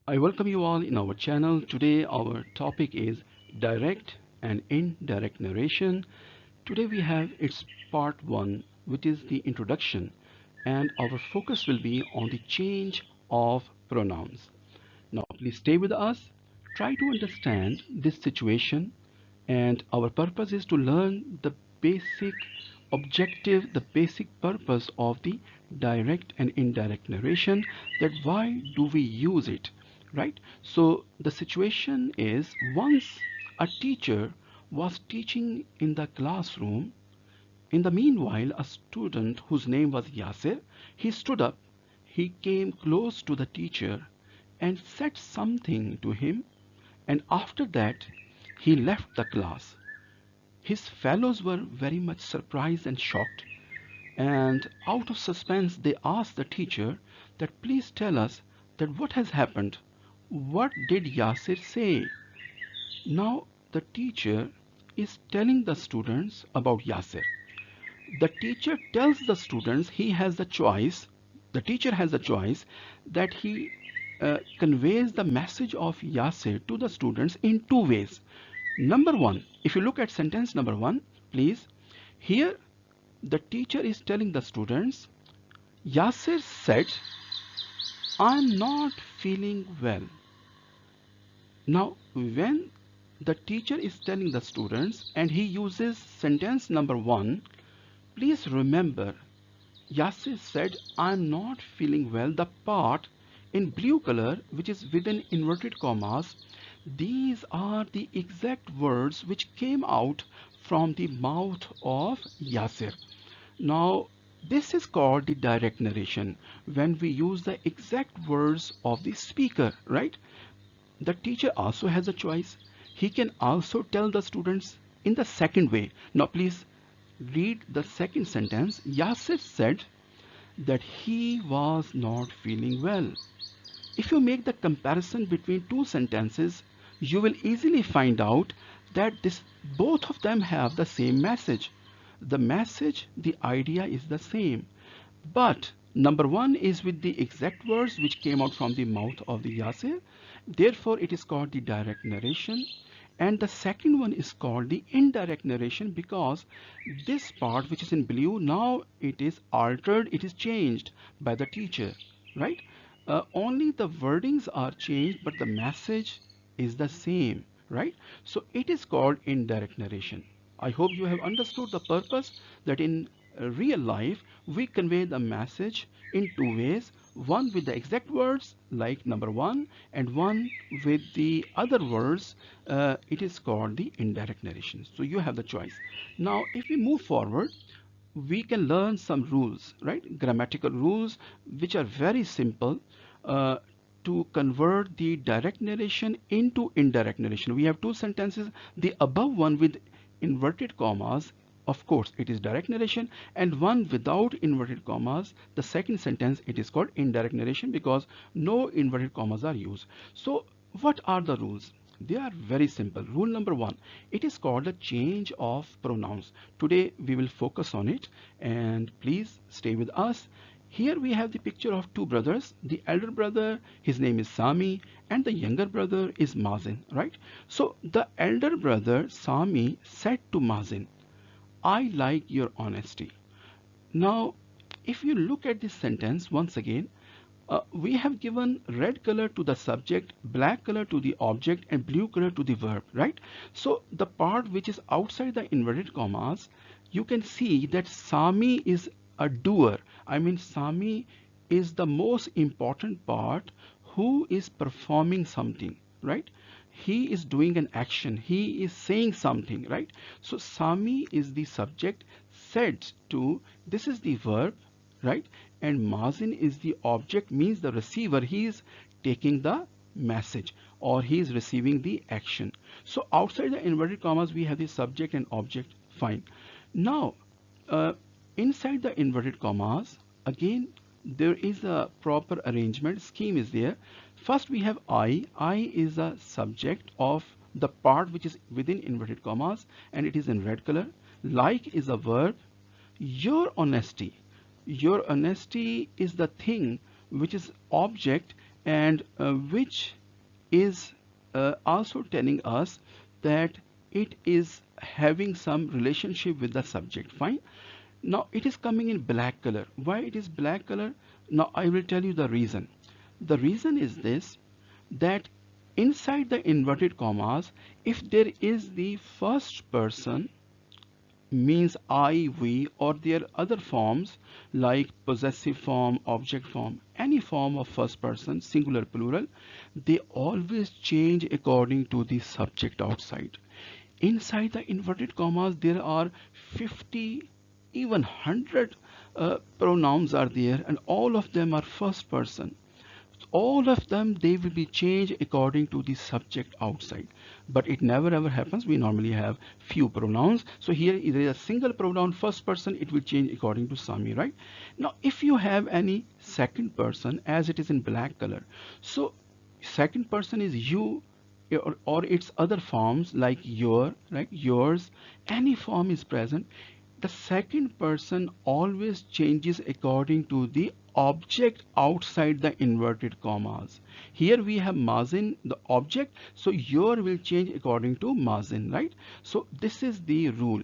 I welcome you all in our channel. Today our topic is direct and indirect narration. Today we have its part 1, which is the introduction, and our focus will be on the change of pronouns. Now please stay with us, try to understand this situation, and our purpose is to learn the basic objective, the basic purpose of the direct and indirect narration, that why do we use it, right? So the situation is, once a teacher was teaching in the classroom. In the meanwhile, a student whose name was Yasser, he stood up, he came close to the teacher and said something to him, and after that he left the class. His fellows were very much surprised and shocked, and out of suspense they asked the teacher that please tell us that what has happened. What did Yasser say? Now the teacher is telling the students about Yasser. The teacher tells the students he has the choice, the teacher has the choice that he conveys the message of Yasser to the students in two ways. Number one, if you look at sentence number one, please, here the teacher is telling the students, Yasser said, I'm not feeling well. Now, when the teacher is telling the students and he uses sentence number one, please remember, Yasser said, I'm not feeling well. The part in blue color, which is within inverted commas, these are the exact words which came out from the mouth of Yasser. Now, this is called the direct narration, when we use the exact words of the speaker, right? The teacher also has a choice. He can also tell the students in the second way. Now, please read the second sentence. Yasser said that he was not feeling well. If you make the comparison between two sentences, you will easily find out that both of them have the same message. The message, the idea is the same. But number one is with the exact words which came out from the mouth of the Yasir. Therefore, it is called the direct narration. And the second one is called the indirect narration, because this part which is in blue, now it is altered, it is changed by the teacher, right? Only the wordings are changed, but the message is the same, right? So it is called indirect narration. I hope you have understood the purpose, that in real life we convey the message in two ways, one with the exact words like number one, and one with the other words. It is called the indirect narration. So you have the choice. Now if we move forward, we can learn some rules, right? Grammatical rules which are very simple uh, to convert the direct narration into indirect narration. We have two sentences. The above one with inverted commas, of course it is direct narration, and one without inverted commas, the second sentence, it is called indirect narration because no inverted commas are used. So what are the rules? They are very simple. Rule number one, it is called a change of pronouns. Today we will focus on it, and please stay with us. Here we have the picture of two brothers. The elder brother, his name is Sami, and the younger brother is Mazin, right? So the elder brother Sami said to Mazin, I like your honesty. Now, if you look at this sentence once again, we have given red color to the subject, black color to the object, and blue color to the verb, right? So the part which is outside the inverted commas, you can see that Sami is a doer. I mean, Sami is the most important part, who is performing something, right? He is doing an action, he is saying something, right? So Sami is the subject, said to, this is the verb, right? And Mazin is the object, means the receiver. He is taking the message, or he is receiving the action. So outside the inverted commas we have the subject and object. Fine. Now uh, inside the inverted commas, again there is a proper arrangement, scheme is there. First we have I is a subject of the part which is within inverted commas, and it is in red color. Like is a verb. Your honesty, your honesty is the thing which is object, and which is also telling us that it is having some relationship with the subject. Fine. Now it is coming in black color. Why it is black color? Now I will tell you the reason. The reason is this, that inside the inverted commas, if there is the first person, means I, we, or their other forms like possessive form, object form, any form of first person, singular, plural, they always change according to the subject outside. Inside the inverted commas, there are 50, even 100 pronouns are there, and all of them are first person. All of them, they will be changed according to the subject outside, but it never ever happens. We normally have few pronouns, so here there is a single pronoun first person, it will change according to Sami, right? Now if you have any second person, as it is in black color, so second person is you, or its other forms like your, like yours, any form is present, the second person always changes according to the object outside the inverted commas. Here we have Mazin, the object, so your will change according to Mazin, right? So this is the rule.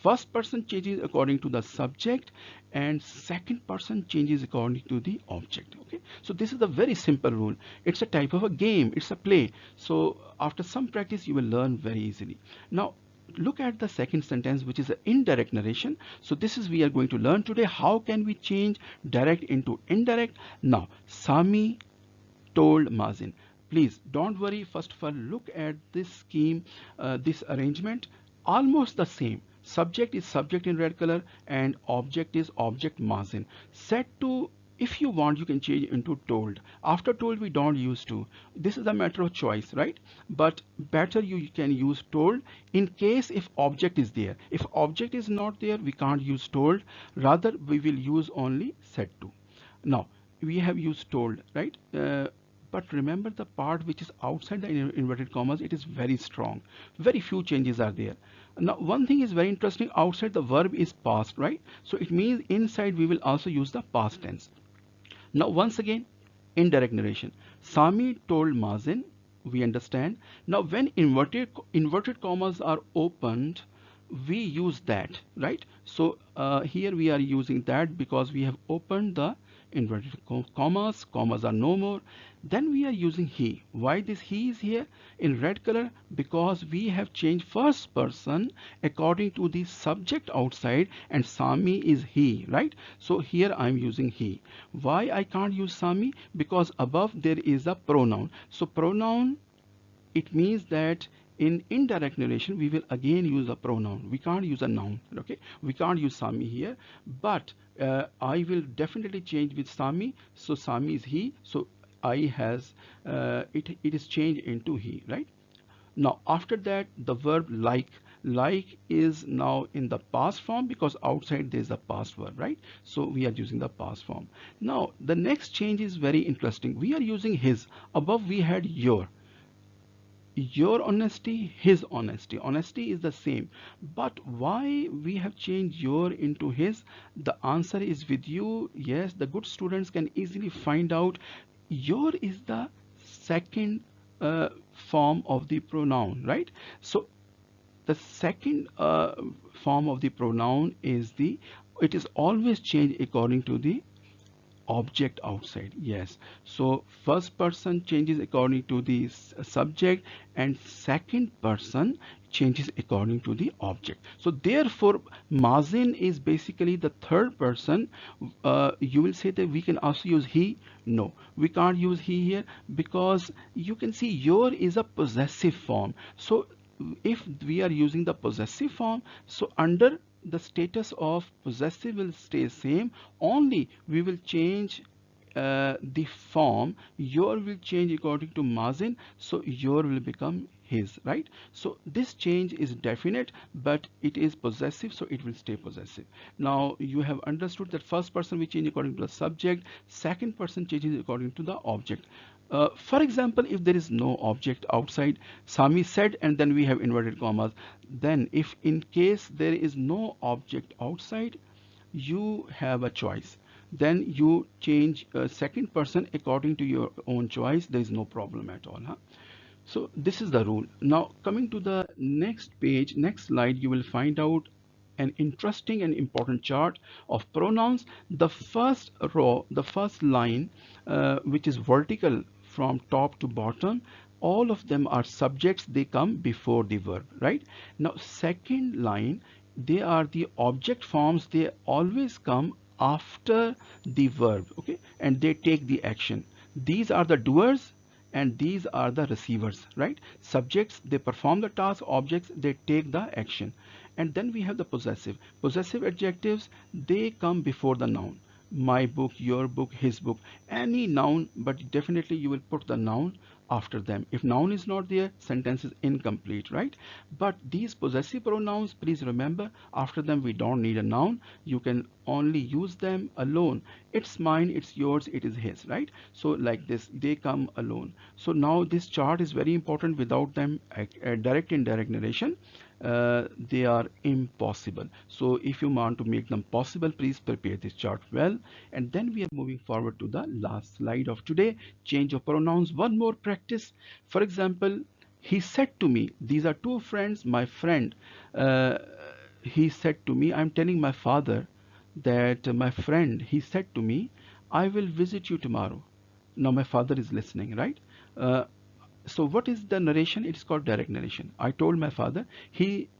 First person changes according to the subject, and second person changes according to the object. Okay, so this is a very simple rule. It's a type of a game, it's a play, so after some practice you will learn very easily. Now look at the second sentence, which is an indirect narration. So this is we are going to learn today. How can we change direct into indirect? Now Sami told Mazin. Please don't worry. First of all, look at this scheme, this arrangement, almost the same. Subject is subject in red color and object is object Mazin. Set to, if you want, you can change into told. After told, we don't use to. This is a matter of choice, right? But better you can use told in case if object is there. If object is not there, we can't use told. Rather, we will use only set to. Now, we have used told, right? But remember the part which is outside the inverted commas, it is very strong. Very few changes are there. Now one thing is very interesting, outside the verb is past, right? So it means inside we will also use the past tense. Now once again, indirect narration. Sami told Mazin, we understand. Now when inverted commas are opened, we use that, right? So here we are using that because we have opened the inverted commas. Commas are no more. Then we are using he. Why this he is here in red color? Because we have changed first person according to the subject outside, and Sami is he, right? So here I'm using he. Why I can't use Sami? Because above there is a pronoun. So pronoun, it means that in indirect narration we will again use a pronoun. We can't use a noun. Okay, we can't use Sami here, but I will definitely change with Sami. So Sami is he, so I has it is changed into he, right? Now after that, the verb like is now in the past form because outside there is a past verb, right? So we are using the past form. Now the next change is very interesting. We are using his. Above we had your honesty, his honesty. Honesty is the same, but why we have changed your into his? The answer is with you. Yes, the good students can easily find out. Your is the second form of the pronoun, right? So the second form of the pronoun is the, it is always changed according to the object outside. Yes, so first person changes according to the subject, and second person changes according to the object. So therefore Mazin is basically the third person. You will say that we can also use he. No, we can't use he here because you can see your is a possessive form. So if we are using the possessive form, so under the status of possessive will stay same, only we will change the form. Your will change according to Mazin, so your will become his, right? So this change is definite, but it is possessive, so it will stay possessive. Now you have understood that first person will change according to the subject, second person changes according to the object. For example, if there is no object outside, Sami said, and then we have inverted commas. Then if in case there is no object outside, you have a choice. then you change second person according to your own choice. There is no problem at all, huh? So this is the rule. Now coming to the next page, next slide, you will find out an interesting and important chart of pronouns. The first row, the first line, which is vertical from top to bottom, all of them are subjects. They come before the verb, right? Now second line, they are the object forms. They always come after the verb, okay, and they take the action. These are the doers and these are the receivers, right? Subjects, they perform the task. Objects, they take the action. And then we have the possessive adjectives. They come before the noun. My book, your book, his book, any noun, but definitely you will put the noun after them. If noun is not there, sentence is incomplete, right? But these possessive pronouns, please remember, after them we don't need a noun. You can only use them alone. It's mine, it's yours, it is his, right? So like this, they come alone. So now this chart is very important. Without them, direct indirect narration, they are impossible. So if you want to make them possible, please prepare this chart well. And then we are moving forward to the last slide of today, change of pronouns. One more practice. For example, he said to me, these are two friends. My friend, uh, he said to me, I'm telling my father that my friend, he said to me, I will visit you tomorrow. Now my father is listening, right? uh, so what is the narration? It is called direct narration. I told my father,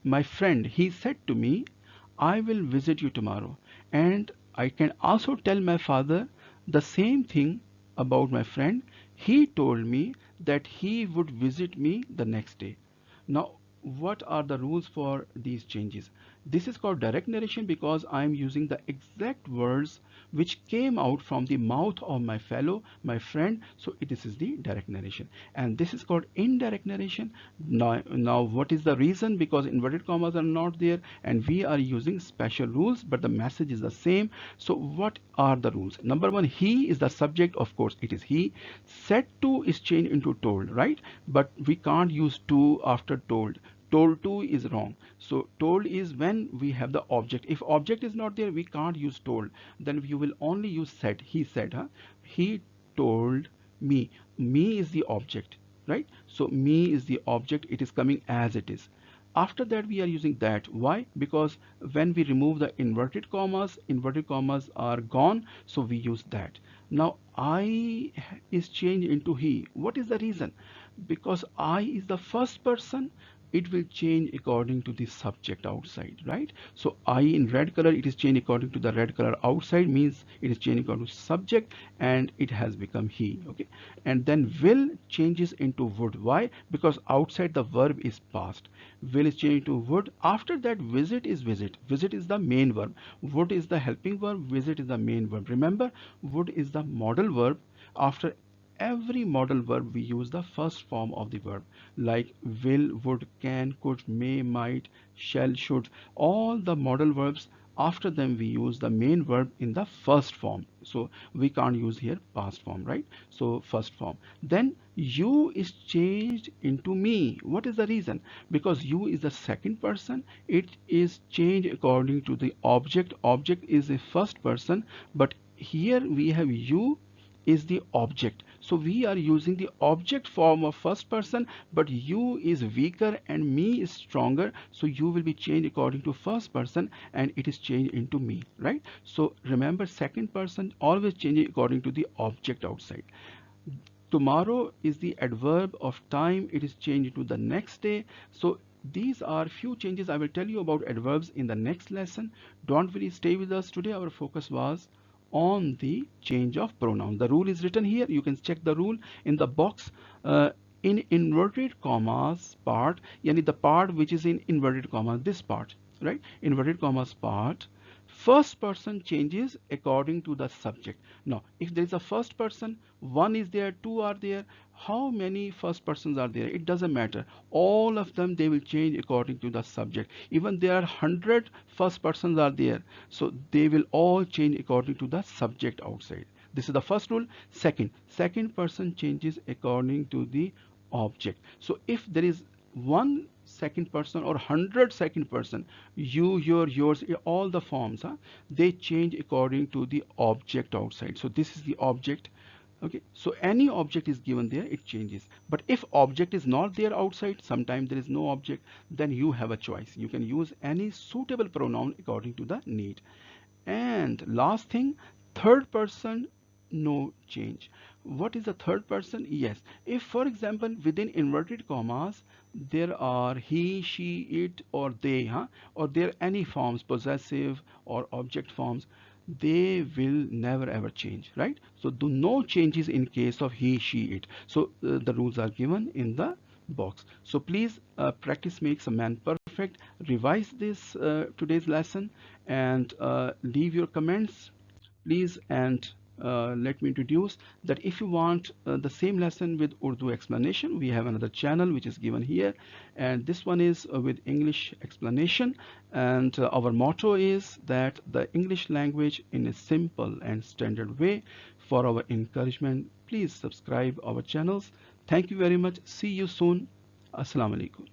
my friend, he said to me, I will visit you tomorrow. And I can also tell my father the same thing about my friend. He told me that he would visit me the next day. Now, what are the rules for these changes? This is called direct narration because I am using the exact words which came out from the mouth of my friend. So this is the direct narration. And this is called indirect narration. Now what is the reason? Because inverted commas are not there and we are using special rules, but the message is the same. So what are the rules? Number one, he is the subject. Of course, it is he. Said to is changed into told, right? But we can't use to after told. Told to is wrong. So told is when we have the object. If object is not there, we can't use told. Then you will only use said. He said, huh? He told me. Me is the object, right? So me is the object. It is coming as it is. After that we are using that. Why? Because when we remove the inverted commas are gone, so we use that. Now I is changed into he. What is the reason? Because I is the first person, it will change according to the subject outside, right? So I in red color, it is changed according to the red color outside, means it is changed according to subject and it has become he, okay? And then will changes into would. Why? Because outside the verb is past. Will is changed to would. After that visit is visit. Visit is the main verb. Would is the helping verb. Visit is the main verb. Remember, would is the modal verb. After every modal verb we use the first form of the verb, like will, would, can, could, may, might, shall, should. All the modal verbs, after them we use the main verb in the first form. So we can't use here past form, right? So first form. Then you is changed into me. What is the reason? Because you is the second person, it is changed according to the object. Object is a first person, but here we have you is the object. So we are using the object form of first person, but you is weaker and me is stronger. So you will be changed according to first person and it is changed into me, right? So remember, second person always changing according to the object outside. Tomorrow is the adverb of time, it is changed to the next day. So these are few changes. I will tell you about adverbs in the next lesson. Don't worry, stay with us. Today our focus was on the change of pronoun. The rule is written here. You can check the rule in the box. In inverted commas part, yani the part which is in inverted commas, this part, right? Inverted commas part, first person changes according to the subject. Now if there is a first person, one is there, two are there, how many first persons are there, it doesn't matter. All of them, they will change according to the subject. Even there are 100 first persons are there, so they will all change according to the subject outside. This is the first rule. Second person changes according to the object. So if there is one second person or 100 second person, you, your, yours, all the forms, they change according to the object outside. So this is the object. Okay, so any object is given there, it changes. But if object is not there outside, sometimes there is no object, then you have a choice. You can use any suitable pronoun according to the need. And last thing, third person, no change. What is the third person? Yes, if for example within inverted commas there are he, she, it, or they, or there any forms, possessive or object forms, they will never ever change, right? So do no changes in case of he, she, it. So the rules are given in the box. So please, practice makes a man perfect. Revise this today's lesson, and leave your comments please. And let me introduce that if you want the same lesson with Urdu explanation, we have another channel which is given here, and this one is with English explanation. And our motto is that the English language in a simple and standard way. For our encouragement, please subscribe our channels. Thank you very much. See you soon. Assalamu alaikum.